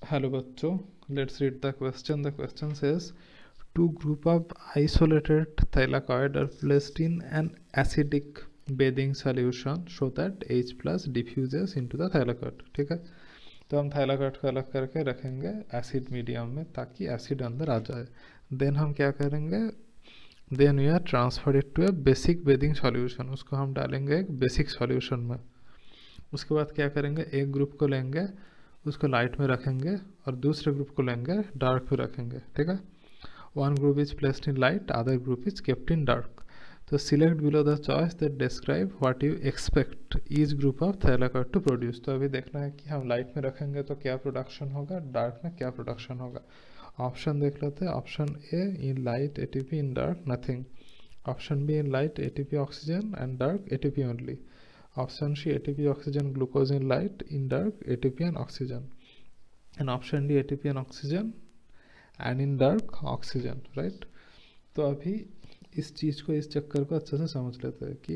Hello बच्चों, let's read the question. The question says, two group of isolated thylakoid are placed in an acidic bathing solution so that H plus diffuses into the thylakoid. ठीक है, तो हम thylakoid को अलग करके रखेंगे acid medium में ताकि एसिड अंदर आ जाए. देन हम क्या करेंगे, then we are transfer it to a basic bedding solution. उसको हम डालेंगे एक बेसिक सॉल्यूशन में. उसके बाद क्या करेंगे, एक ग्रुप को लेंगे, उसको लाइट में रखेंगे और दूसरे ग्रुप को लेंगे डार्क में रखेंगे. ठीक है, one group is placed in light, other group is kept in dark. तो select below the choice that describe what you expect each group of thylakoid to produce. तो अभी देखना है कि हम लाइट में रखेंगे तो क्या प्रोडक्शन होगा, डार्क में क्या प्रोडक्शन होगा. ऑप्शन देख लेते हैं. Option A, in light ATP, in dark nothing. Option B, in light ATP oxygen and dark ATP only. Option C, ATP, oxygen, glucose in light, in dark, ATP and oxygen. And option D, ATP and oxygen and in dark, oxygen, right? तो अभी इस चीज़ को, इस चक्कर को अच्छे से समझ लेते हैं कि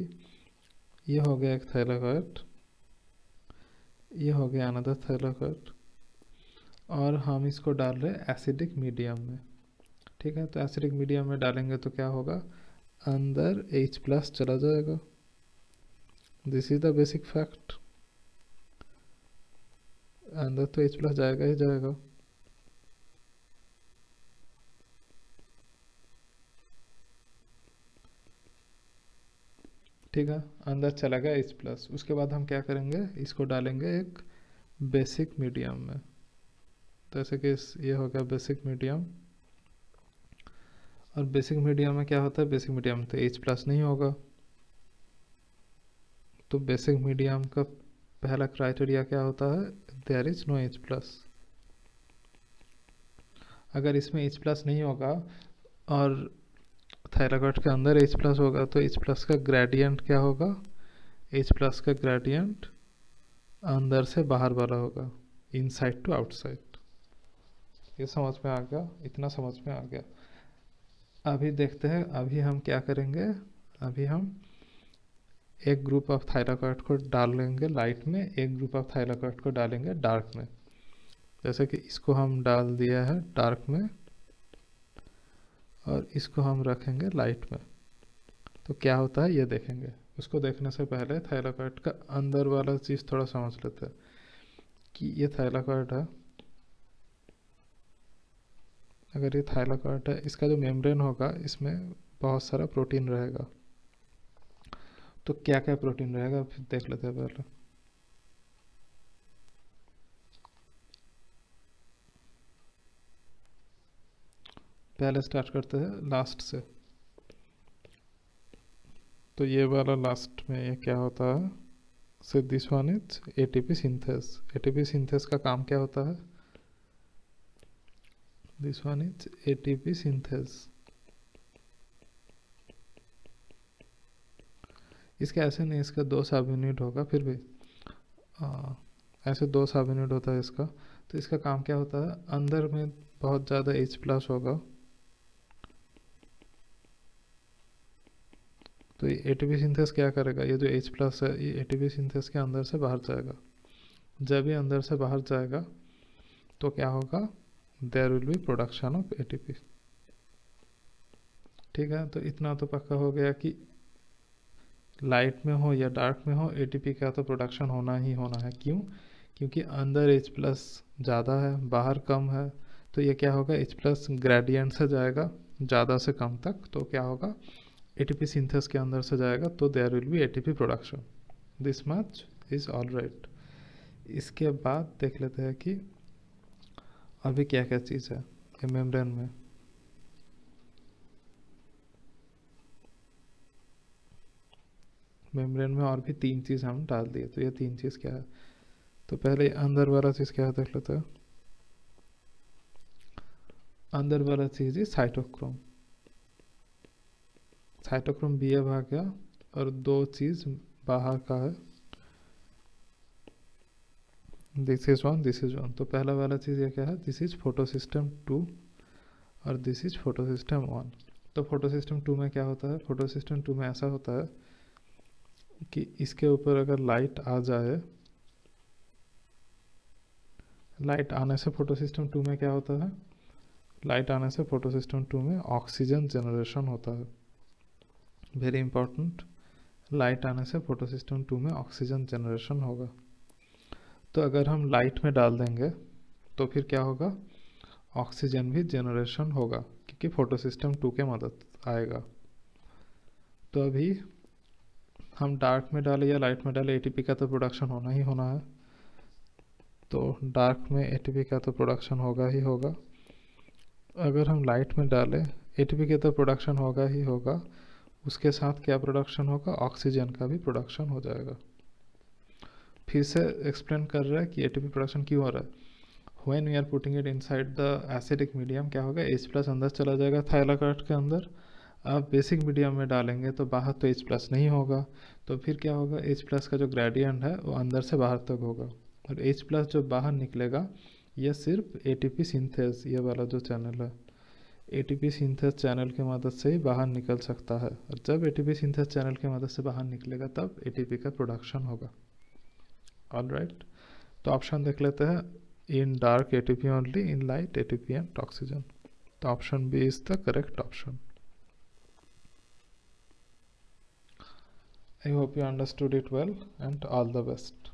ये हो गया एक थैलाकॉइड, ये हो गया अनदर थैलाकॉइड, और हम इसको डाल रहे हैं एसिडिक मीडियम में. ठीक है, तो एसिडिक मीडियम में डालेंगे तो क्या होगा, अंदर H प्लस चला जाएगा. This is the basic fact. अंदर तो H प्लस जाएगा ही जाएगा. ठीक है, अंदर चला गया H प्लस. उसके बाद हम क्या करेंगे, इसको डालेंगे एक बेसिक मीडियम में. तो ऐसे कि ये हो गया बेसिक मीडियम. और बेसिक मीडियम में क्या होता है, बेसिक मीडियम में तो H प्लस नहीं होगा. तो बेसिक मीडियम का पहला क्राइटेरिया क्या होता है, there is no H plus. अगर इसमें H प्लस नहीं होगा और थायराकॉइड के अंदर H प्लस होगा तो H प्लस का ग्रेडियंट क्या होगा, H प्लस का ग्रेडियंट अंदर से बाहर वाला होगा, इनसाइड टू आउटसाइड. ये समझ में आ गया, इतना समझ में आ गया. अभी देखते हैं, अभी हम क्या करेंगे, अभी हम एक ग्रुप ऑफ थायराकॉइड को डाल लेंगे लाइट में, एक ग्रुप ऑफ थायराकॉइड को डालेंगे डार्क में. जैसे कि इसको हम डाल दिया है डार्क में और इसको हम रखेंगे लाइट में. तो क्या होता है ये देखेंगे. उसको देखने से पहले थायराकॉइड का अंदर वाला चीज़ थोड़ा समझ लेते हैं कि ये थायराकॉइड है. अगर ये थायराकॉइड है, इसका जो मेम्ब्रेन होगा इसमें बहुत सारा प्रोटीन रहेगा. तो क्या क्या प्रोटीन रहेगा फिर देख लेते हैं पहले. पहले स्टार्ट करते हैं लास्ट से. तो ये वाला लास्ट में ये क्या होता है, so this one is ATP synthase. ATP synthase का काम क्या होता है, this one is ATP synthase. इसका ऐसे नहीं, इसका 2 सब यूनिट होगा फिर भी ऐसे 2 सब यूनिट होता है इसका. तो इसका काम क्या होता है, अंदर में बहुत ज़्यादा H प्लस होगा तो ये एटीपी सिंथेस क्या करेगा, ये जो H प्लस है ये एटीपी सिंथेस के अंदर से बाहर जाएगा. जब ये अंदर से बाहर जाएगा तो क्या होगा, there will be production of ATP. ठीक है, तो इतना तो पक्का हो गया कि लाइट में हो या डार्क में हो एटीपी का तो प्रोडक्शन होना ही होना है. क्यों, क्योंकि अंदर H प्लस ज़्यादा है, बाहर कम है. तो ये क्या होगा, H प्लस ग्रेडियंट से जाएगा ज़्यादा से कम तक, तो क्या होगा, एटीपी सिंथेस के अंदर से जाएगा तो there will be ATP production. This much is all right. इसके बाद देख लेते हैं कि अभी क्या क्या चीज़ है ये मेम्ब्रेन में. मेम्ब्रेन में और भी 3 चीज़ हम डाल दिए. तो ये 3 चीज़ क्या है, तो पहले अंदर वाला चीज़ क्या है देख लेते हैं. अंदर वाला चीज़ है साइटोक्रोम. साइटोक्रोम बी ए भाग गया और 2 चीज़ बाहर का है, this is one, this is one. तो पहला वाला चीज़ ये क्या है, दिस इज फोटोसिस्टम 2 और दिस इज फोटोसिस्टम 1. तो फोटोसिस्टम 2 में क्या होता है, फोटोसिस्टम 2 में ऐसा होता है कि इसके ऊपर अगर लाइट आ जाए, लाइट आने से फोटोसिस्टम 2 में क्या होता है? लाइट आने से फोटोसिस्टम 2 में ऑक्सीजन जनरेशन होता है। वेरी इंपॉर्टेंट, लाइट आने से फोटोसिस्टम 2 में ऑक्सीजन जनरेशन होगा। तो अगर हम लाइट में डाल देंगे तो फिर क्या होगा? ऑक्सीजन भी जनरेशन होगा, क्योंकि फोटोसिस्टम 2 के मदद आएगा। तो अभी हम डार्क में डालें या लाइट में डालें, एटीपी का तो प्रोडक्शन होना ही होना है। तो डार्क में एटीपी का तो प्रोडक्शन होगा ही होगा। अगर हम लाइट में डालें, एटीपी का तो प्रोडक्शन होगा ही होगा, उसके साथ क्या प्रोडक्शन होगा? ऑक्सीजन का भी प्रोडक्शन हो जाएगा। फिर से एक्सप्लेन कर रहा है कि एटीपी प्रोडक्शन क्यों हो रहा है। When we are putting it inside the acidic medium, क्या होगा? H+ अंदर चला जाएगा थाइलाकॉइड के अंदर। अब बेसिक मीडियम में डालेंगे तो बाहर तो H+ नहीं होगा, तो फिर क्या होगा? H+ का जो ग्रेडियंट है वो अंदर से बाहर तक होगा, और H+ जो बाहर निकलेगा ये सिर्फ एटीपी सिंथेस, ये वाला जो चैनल है, एटीपी सिंथेस चैनल की मदद से ही बाहर निकल सकता है। और जब एटीपी सिंथेस चैनल की मदद से बाहर निकलेगा तब एटीपी का प्रोडक्शन होगा। ऑलराइट, तो ऑप्शन देख लेते हैं। In dark ATP only, in light ATP and oxygen. तो option B is the correct option. I hope you understood it well, and all the best.